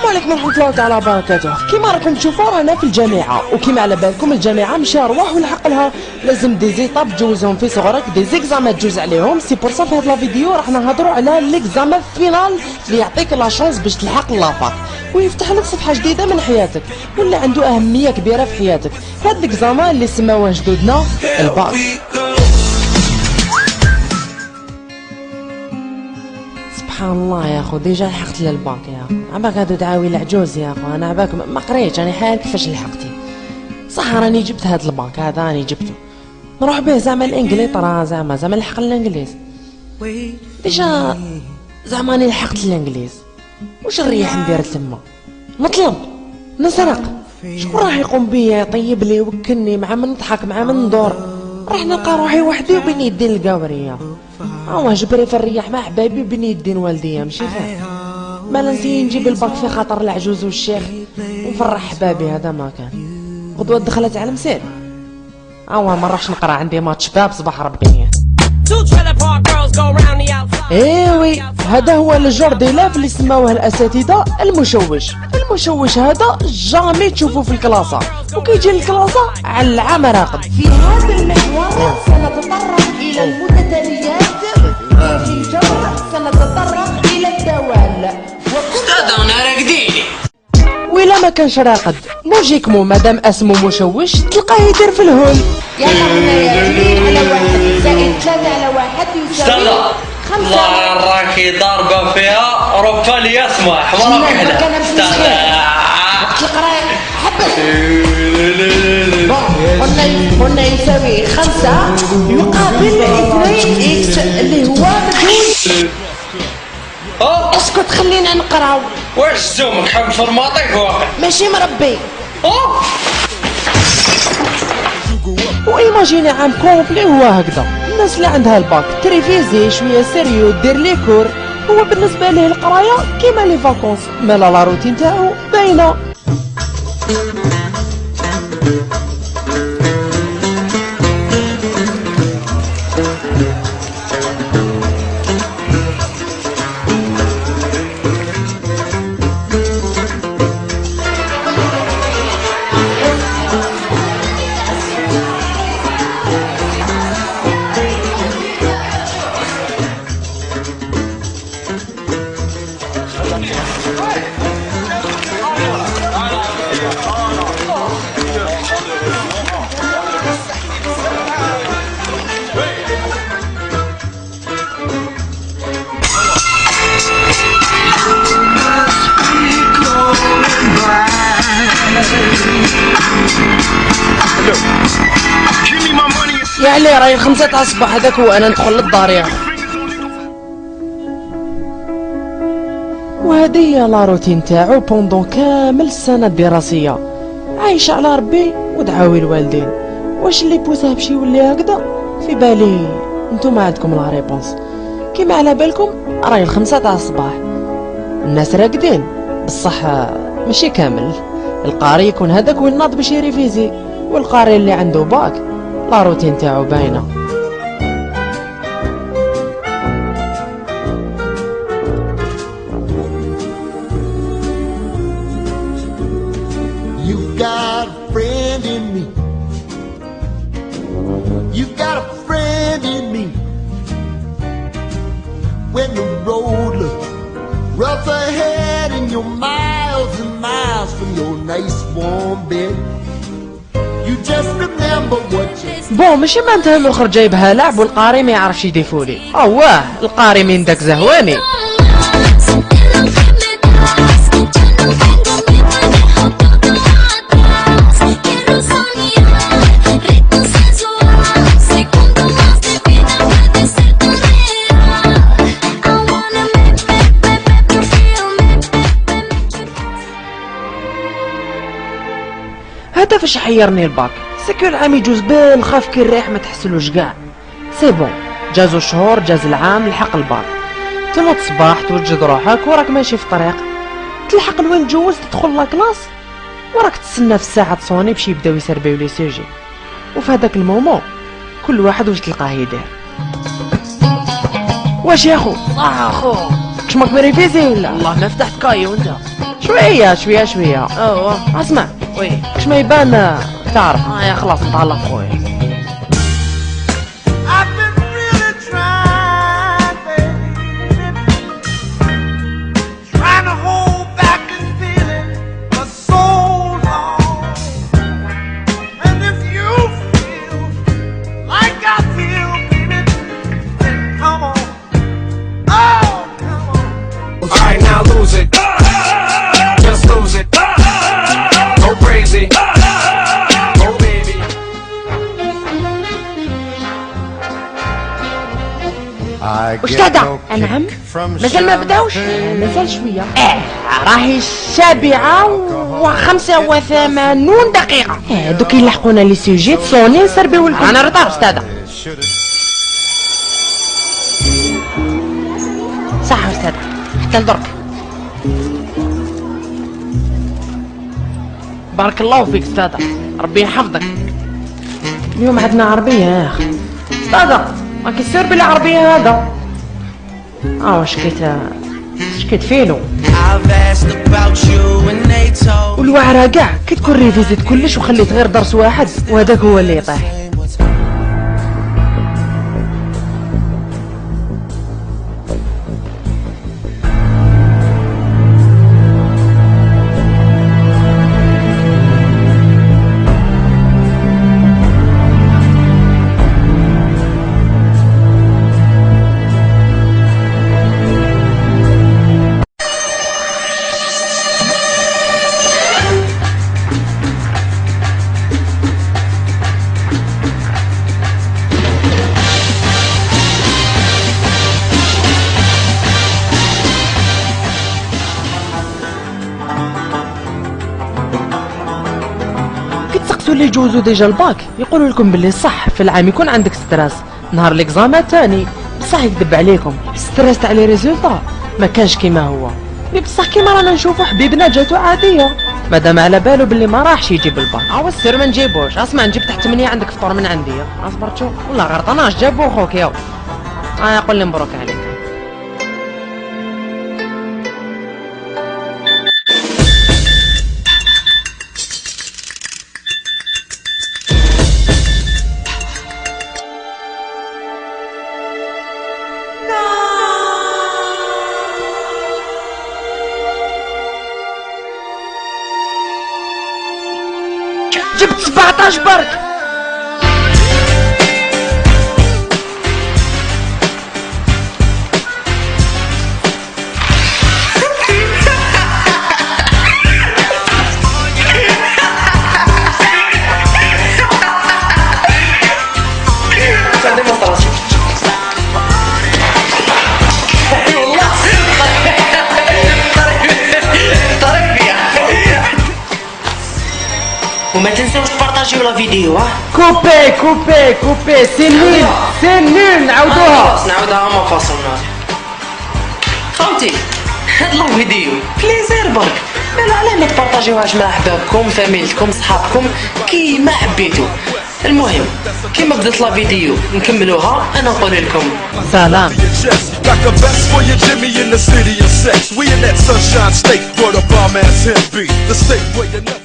السلام عليكم ورحمة الله تعالى وبركاته. كيما راكم تشوفوا رانا في الجامعة، وكيما على بالكم الجامعة ماشي أرواح والحق لها، لازم دي زيطاب تجوزهم في صغرك، دي زيكزامان تجوز عليهم. سي بور سا في هاد لا فيديو راح نهضروا على ليكزامان فينال اللي يعطيك لا شونس باش تلحق لافاك ويفتح لك صفحة جديدة من حياتك، واللي عنده أهمية كبيرة في حياتك. هاد ليكزامان اللي سماوه جدودنا الباك. سبحان الله يا اخو، ديجا لحقت للباك يا اخو. عباك هادو دعاوي العجوز يا اخو، انا عباك ما قريتش، راني حال كيفاش لحقتي. صح راني جبت هاد الباك هذا، راني جبته نروح به زعما الانجليطرا، زعما نلحق الانجليز. ديجا زعما راني لحقت الانجليز، واش نريح ندير تما؟ نطلب نسرق؟ شكون راح يقوم بيا يطيب لي يوكلني مع من نضحك مع من ندور؟ راح نلقى روحي وحدي وبين يدين القاوريه. جبري في الرياح مع حبايبي بين يدين والديا، ماشي فاهم. مالا نسي نجيب الباك في خاطر العجوز والشيخ ونفرح حبابي، هذا ما كان. غدوة دخلت على مسير، ما نروحش نقرا، عندي ماتش باب صباح ربي. ايوي هذا هو الجوردي لاف اللي سماوه الاساتذه المشوش. المشوش هذا جامي تشوفوه في الكلاسه، وكيجي الكلاسه على العام راقد. في هذا المحور سنتطرق الى المتتاليات في الجوهر، سنتطرق الى الدوال. استاذ انا راقديني. وإلا ما كانش راقد لوجيكمون مادام اسمه مشوش تلقاه يدير في الهول. يلا هنايا 2 على 1 زائد 3 على 1 يساوي 5. الله راكي ضاربه فيها ربا لي يسمح وراك حدا. استنى وقت القرايه حبس. قلنا يساوي 5 يقابل 2 اكس اللي هو مجهول. اسكت خلينا نقراو. واش زومك حب فرماطيك واقع ماشي مربي. وايماجيني عام كومبلي هو هكذا، الناس اللي عندها الباك تريفيزي شويه سيريو دير لي كور، هو بالنسبه ليه القرايه كيما لي فاكونس، مالا لا روتين تاعو باينه. يا علي راهي 5 تاع الصباح، هذاك هو انا ندخل للدار يا. وهذه هي لا روتين تاعو بوندون كامل السنه الدراسيه، عايش على ربي ودعاوي الوالدين. واش اللي بوسه باش يولي هكذا؟ في بالي نتوما عندكم لا ريبونس. كيما على بالكم راهي 5 تاع الصباح، الناس راقدين بصح ماشي كامل. القاري يكون هذاك وين ناض باش يريفيزي، والقاري اللي عنده باك لا روتين تاعو باينه. You've got a friend in me. You've got a friend in me. When the road looks rough ahead and you're miles and miles from your nice warm bed, you just remember what you. بون ماشي معناتها الاخر جايبها لعب والقاري ما يعرفش يديفولي. واه القاري من داك زهواني. هذا فاش حيرني الباك، سكو العام يجوز بالخاف كي الريح ما تحسلوش كاع. سي بون جازو الشهور جاز العام لحق الباك، تنوض صباح توجد روحك وراك ماشي في طريق، تلحق لوين تجوز تدخل لاكلاس وراك تستنى في الساعه تصوني باش يبداو يسربيو لي سوجي. وفي هذاك المومون كل واحد واش تلقاه يدير. واش يا اخو؟ اخو كش ماك مريفيزي ولا؟ والله ما فتحت كاي وانت شويه شويه شويه. اسمع وي كش ما يبان تعرف يا خلاص نطلق خويا. Lose it, just lose it, go crazy, go baby. أستاذة نعم مازال ما بداوش مازال شوية راهي السابعة و85 دقيقة دوك يلحقونا لي سوجي تصوني نسربيو لكم. أنا رطار أستاذة. صح أستاذة حتى لدرك. بارك الله فيك استاذة ربي يحفظك. اليوم عندنا عربية يا اخي. استاذة ما كيصير بالعربية هذا. شكيت فينو والوعرة كاع كي تكون ريفيزيت كلش وخليت غير درس واحد وهذاك هو اللي يطيح. اللي يجوزوا ديجا الباك يقولوا لكم باللي صح في العام يكون عندك ستريس نهار ليكزامان تاني، بصح يكذب عليكم ستريس تاع لي ريزولطا ما كانش كيما هو. بصح كيما رانا نشوفوا حبيبنا جاتو عاديه مادام على بالو باللي ما راحش يجيب الباك. السر ما نجيبوش. اسمع نجيب تحت 8 عندك فطور من عندي. اصبرتو والله غلطناش جابو خوك ياو. قول لي مبروك عليك. جبت 17 برك. وما تنساوش تبارطاجيو لا فيديو. كوبي سنين نعاودوها ما فاصلنا. خوتي هاد لا فيديو بليزير برك مالا علاه ما تبارطاجيوهاش مع احبابكم فاميلتكم صحابكم كيما حبيتو. المهم كيما بدات la فيديو نكملوها. انا نقول لكم سلام. Like a vest for your Jimmy in the city of sex. We in that sunshine state where the bomb ass him be. The state where you never